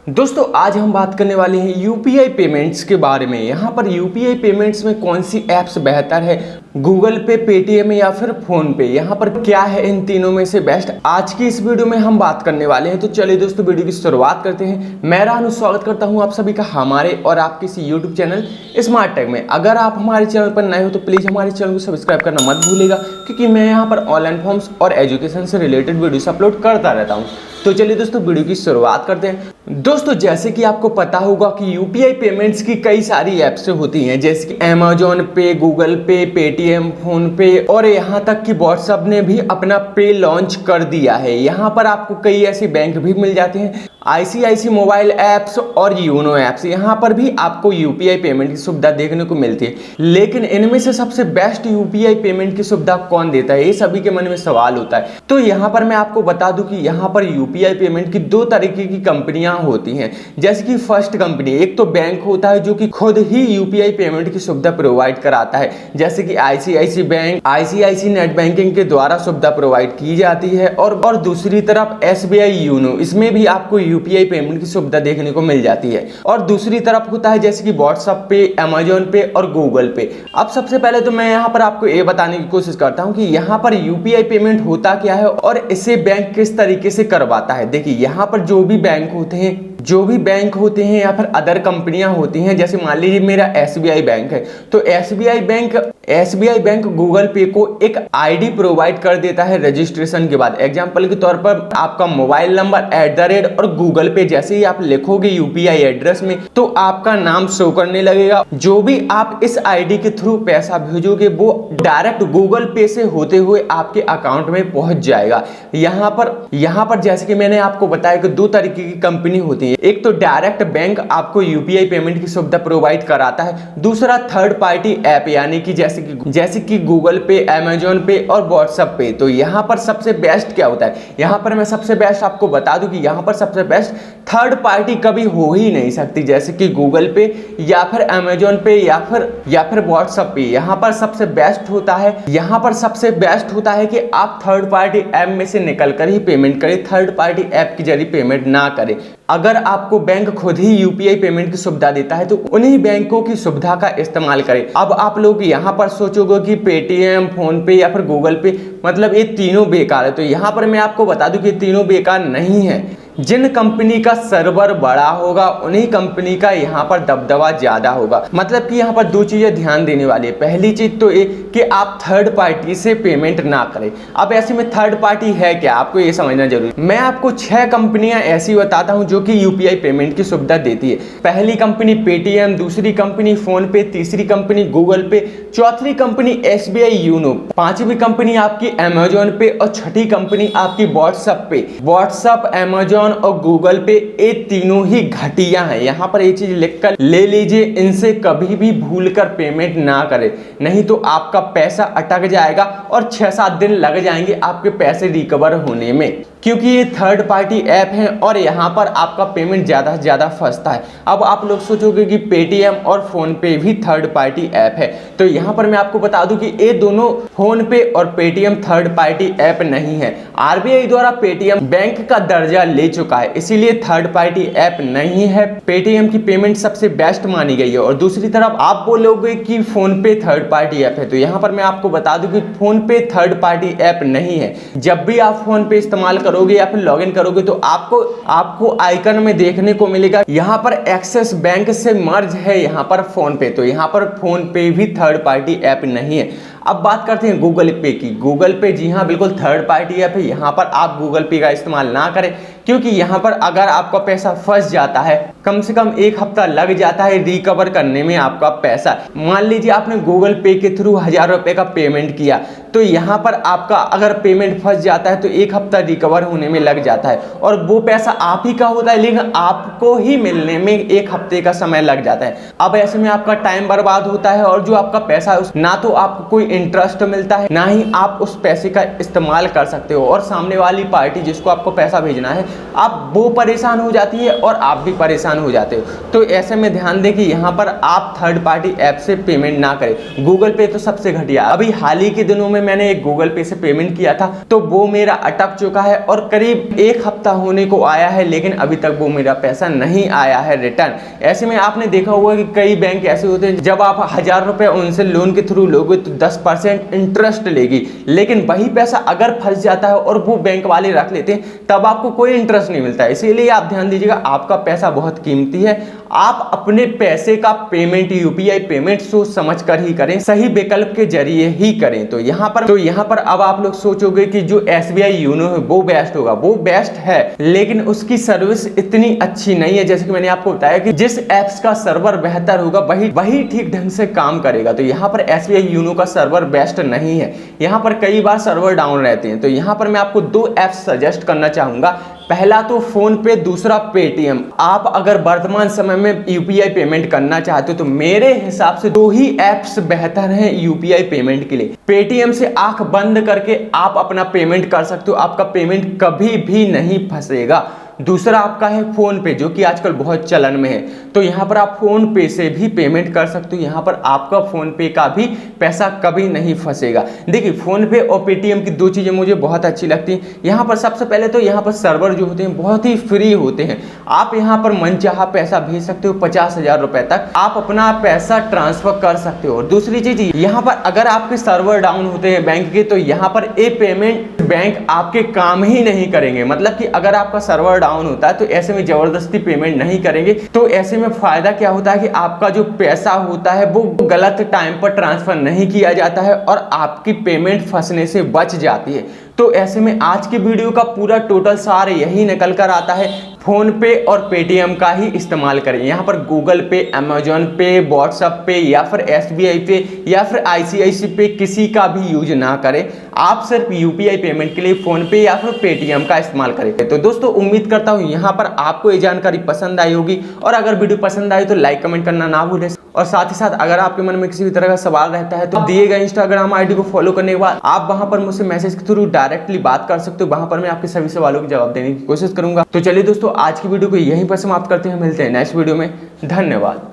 दोस्तों आज हम बात करने वाले हैं यूपीआई पेमेंट्स के बारे में। यहाँ पर यूपीआई पेमेंट्स में कौन सी ऐप्स बेहतर है, गूगल पे, पेटीएम या फिर फोन पे, यहाँ पर क्या है इन तीनों में से बेस्ट, आज की इस वीडियो में हम बात करने वाले हैं। तो चलिए दोस्तों वीडियो की शुरुआत करते हैं। मैं रानू स्वागत करता हूँ आप सभी का हमारे और आपके इसी यूट्यूब चैनल स्मार्ट टेक में। अगर आप हमारे चैनल पर नए हो तो प्लीज़ हमारे चैनल को सब्सक्राइब करना मत भूलिएगा, क्योंकि मैं यहाँ पर ऑनलाइन फॉर्म्स और एजुकेशन से रिलेटेड वीडियोस अपलोड करता रहता हूँ। तो चलिए दोस्तों वीडियो की शुरुआत करते हैं। दोस्तों जैसे कि आपको पता होगा कि यूपीआई पेमेंट्स की कई सारी ऐप्स होती हैं, जैसे कि अमेजॉन पे, गूगल पे, पेटीएम, फोन पे और यहाँ तक कि व्हाट्सएप ने भी अपना पे लॉन्च कर दिया है। यहाँ पर आपको कई ऐसे बैंक भी मिल जाते हैं, आईसीआईसी मोबाइल ऐप्स और यूनो ऐप्स, यहाँ पर भी आपको यूपीआई पेमेंट की सुविधा देखने को मिलती है। लेकिन इनमें से सबसे बेस्ट यूपीआई पेमेंट की सुविधा कौन देता है, ये सभी के मन में सवाल होता है। तो यहाँ पर मैं आपको बता दूं कि यहाँ पर यूपीआई पेमेंट की दो तरीके की कंपनियां होती हैं। जैसे कि फर्स्ट कंपनी, एक तो बैंक होता है जो कि खुद ही यूपीआई पेमेंट की सुविधा प्रोवाइड कराता है, जैसे कि ICICI bank, ICICI net banking के द्वारा सुविधा प्रोवाइड की जाती है। और दूसरी तरफ एसबीआई यूनो, इसमें भी आपको यूपीआई पेमेंट की सुविधा देखने को मिल जाती है। और दूसरी तरफ होता है जैसे कि व्हाट्सएप पे, अमेजॉन पे और गूगल पे। अब सबसे पहले तो मैं यहाँ पर आपको ये बताने की कोशिश करता हूँ कि यहाँ पर यूपीआई पेमेंट होता क्या है और इसे बैंक किस तरीके से करवाता है। देखिए यहाँ पर जो भी बैंक होते हैं या फिर अदर कंपनियां होती हैं, जैसे मान लीजिए मेरा एसबीआई बैंक है, तो एसबीआई बैंक गूगल पे को एक आईडी प्रोवाइड कर देता है रजिस्ट्रेशन के बाद। एग्जांपल के तौर पर आपका मोबाइल नंबर @ और गूगल पे जैसे ही आप लिखोगे यूपीआई एड्रेस में, तो आपका नाम शो करने लगेगा। जो भी आप इस आईडी के थ्रू पैसा भेजोगे वो डायरेक्ट गूगल पे से होते हुए आपके अकाउंट में पहुंच जाएगा। यहाँ पर जैसे कि मैंने आपको बताया कि दो तरीके की कंपनी होती है, एक तो डायरेक्ट बैंक आपको यूपीआई पेमेंट की सुविधा प्रोवाइड कराता है, दूसरा थर्ड पार्टी ऐप यानी कि जैसे कि गूगल पे, अमेजॉन पे और व्हाट्सएप पे। तो यहाँ पर सबसे बेस्ट क्या होता है, यहाँ पर मैं सबसे बेस्ट आपको बता दूं कि यहाँ पर सबसे बेस्ट थर्ड पार्टी कभी हो ही नहीं सकती, जैसे कि गूगल पे या फिर अमेजॉन पे या फिर व्हाट्सएप पे। यहाँ पर सबसे बेस्ट होता है कि आप थर्ड पार्टी ऐप में से निकलकर ही पेमेंट करें, थर्ड पार्टी ऐप के जरिए पेमेंट ना करें। अगर आपको बैंक खुद ही यूपीआई पेमेंट की सुविधा देता है तो उन्हीं बैंकों की सुविधा का इस्तेमाल करें। अब आप लोग यहाँ पर सोचोगे कि पेटीएम, फोन पे या फिर गूगल पे मतलब ये तीनों बेकार है, तो यहाँ पर मैं आपको बता दूं कि तीनों बेकार नहीं है। जिन कंपनी का सर्वर बड़ा होगा उन्हीं कंपनी का यहाँ पर दबदबा ज्यादा होगा। मतलब कि यहाँ पर दो चीजें ध्यान देने वाली है। पहली चीज तो ये कि आप थर्ड पार्टी से पेमेंट ना करें। अब ऐसे में थर्ड पार्टी है क्या, आपको ये समझना जरूरी। मैं आपको 6 कंपनियां ऐसी बताता हूं जो कि यूपीआई पेमेंट की सुविधा देती है। पहली कंपनी पेटीएम, दूसरी कंपनी फोन पे, तीसरी कंपनी गूगल पे, चौथी कंपनी एसबीआई यूनो, पांचवी कंपनी आपकी अमेजॉन पे और छठी कंपनी आपकी व्हाट्सएप पे। व्हाट्सएप, अमेजॉन और गूगल पे ये तीनों ही घटिया हैं। यहाँ पर ये चीज लिखकर ले लीजिए, इनसे कभी भी भूलकर पेमेंट ना करें, नहीं तो आपका पैसा अटक जाएगा और 6-7 दिन लग जाएंगे आपके पैसे रिकवर होने में, क्योंकि ये थर्ड पार्टी ऐप हैं और यहाँ पर आपका पेमेंट ज़्यादा से ज़्यादा फंसता है। अब आप लोग सोचोगे कि पेटीएम और फोन पे भी थर्ड पार्टी ऐप है, तो यहाँ पर मैं आपको बता दूं कि ये दोनों फोन पे और पेटीएम थर्ड पार्टी ऐप नहीं है। आरबीआई द्वारा पेटीएम बैंक का दर्जा ले चुका है, इसीलिए थर्ड पार्टी ऐप नहीं है। पेटीएम की पेमेंट सबसे बेस्ट मानी गई है। और दूसरी तरफ आप बोलोगे कि फोन पे थर्ड पार्टी ऐप है, तो यहाँ पर मैं आपको बता दूं कि फोन पे थर्ड पार्टी ऐप नहीं है। जब भी आप फोन पे इस्तेमाल करोगे या फिर लॉगिन करोगे तो आपको आइकन में देखने को मिलेगा यहाँ पर एक्सिस बैंक से मर्ज है यहाँ पर फोन पे, तो यहाँ पर फोन पे भी थर्ड पार्टी ऐप नहीं है। अब बात करते हैं गूगल पे की। गूगल पे जी हाँ बिल्कुल थर्ड पार्टी ऐप है। यहाँ पर आप गूगल पे का इस्तेमाल ना करें, क्योंकि यहाँ पर अगर आपका पैसा फंस जाता है कम से कम 1 हफ्ता लग जाता है रिकवर करने में आपका पैसा। मान लीजिए आपने गूगल पे के थ्रू 1000 रुपए का पेमेंट किया, तो यहाँ पर आपका अगर पेमेंट फंस जाता है तो 1 हफ्ता रिकवर होने में लग जाता है और वो पैसा आप ही का होता है, लेकिन आपको ही मिलने में 1 हफ्ते का समय लग जाता है। अब ऐसे में आपका टाइम बर्बाद होता है और जो आपका पैसा है ना तो आपको कोई इंटरेस्ट मिलता है, ना ही आप उस पैसे का इस्तेमाल कर सकते हो, और सामने वाली पार्टी जिसको आपको पैसा भेजना है आप वो परेशान हो जाती है और आप भी परेशान हो जाते हो। तो ऐसे में ध्यान दें कि यहाँ पर आप थर्ड पार्टी ऐप से पेमेंट ना करें। गूगल पे तो सबसे घटिया। अभी हाल ही के दिनों में मैंने एक गूगल पे से पेमेंट किया था, तो वो मेरा अटक चुका है और करीब 1 हफ्ता होने को आया है, लेकिन अभी तक वो मेरा पैसा नहीं आया है रिटर्न। ऐसे में आपने देखा होगा कि कई बैंक ऐसे होते हैं, जब आप 1000 रुपए उनसे लोन के थ्रू लोगे तो 10% इंटरेस्ट लेगी, लेकिन वही पैसा अगर फंस जाता है और वो बैंक वाले रख लेते हैं तब आपको कोई इंटरेस्ट नहीं मिलता है। इसीलिए आप ध्यान दीजिएगा, आपका पैसा बहुत कीमती है। आप अपने पैसे का पेमेंट यूपीआई पेमेंट सोच समझ कर ही करें, सही विकल्प के जरिए ही करें। तो यहाँ पर अब आप लोग सोचोगे कि जो एसबीआई यूनो है वो बेस्ट होगा। वो बेस्ट है, लेकिन उसकी सर्विस इतनी अच्छी नहीं है। जैसे कि मैंने आपको बताया कि जिस एप्स का सर्वर बेहतर होगा वही ठीक ढंग से काम करेगा। तो यहाँ पर एसबीआई यूनो का सर्वर बेस्ट नहीं है, यहाँ पर कई बार सर्वर डाउन रहते हैं। तो यहाँ पर मैं आपको 2 ऐप्स सजेस्ट करना चाहूंगा। पहला तो फोन पे, दूसरा पेटीएम। आप अगर वर्तमान समय में यूपीआई पेमेंट करना चाहते हो तो मेरे हिसाब से 2 ही ऐप्स बेहतर हैं यूपीआई पेमेंट के लिए। पेटीएम से आंख बंद करके आप अपना पेमेंट कर सकते हो, आपका पेमेंट कभी भी नहीं फंसेगा। दूसरा आपका है फोन पे, जो कि आजकल बहुत चलन में है। तो यहाँ पर आप फोन पे से भी पेमेंट कर सकते हो, यहाँ पर आपका फोन पे का भी पैसा कभी नहीं फंसेगा। देखिए, फोन पे और पेटीएम की 2 चीजें मुझे बहुत अच्छी लगती हैं। यहाँ पर सबसे पहले तो यहाँ पर सर्वर जो होते हैं बहुत ही फ्री होते हैं। आप यहाँ पर मनचाहा पैसा भेज सकते हो, 50,000 रुपए तक आप अपना पैसा ट्रांसफर कर सकते हो। और दूसरी चीज यहाँ पर अगर आपके सर्वर डाउन होते हैं बैंक के, तो यहाँ पर ए पेमेंट बैंक आपके काम ही नहीं करेंगे। मतलब कि अगर आपका सर्वर डाउन होता है तो ऐसे में जबरदस्ती पेमेंट नहीं करेंगे। तो ऐसे में फायदा क्या होता है कि आपका जो पैसा होता है वो गलत टाइम पर ट्रांसफर नहीं किया जाता है और आपकी पेमेंट फंसने से बच जाती है। तो ऐसे में आज की वीडियो का पूरा टोटल सार यही निकल कर आता है, फोन पे और पेटीएम का ही इस्तेमाल करें। यहाँ पर गूगल पे, अमेजॉन पे, व्हाट्सएप पे या फिर एसबीआई पे या फिर आईसीआईसी पे किसी का भी यूज ना करें। आप सिर्फ यूपीआई पेमेंट के लिए फोन पे या फिर पेटीएम का इस्तेमाल करें। तो दोस्तों, उम्मीद करता हूँ यहाँ पर आपको ये जानकारी पसंद आई होगी, और अगर वीडियो पसंद आई तो लाइक कमेंट करना ना भूलें। और साथ ही साथ अगर आपके मन में किसी भी तरह का सवाल रहता है तो दिए गए इंस्टाग्राम आईडी को फॉलो करने के बाद आप वहां पर मुझसे मैसेज के थ्रू डायरेक्टली बात कर सकते हो। वहां पर मैं आपके सभी सवालों के जवाब देने की कोशिश करूंगा। तो चलिए दोस्तों, आज की वीडियो को यहीं पर समाप्त करते हैं। मिलते हैं नेक्स्ट वीडियो में। धन्यवाद।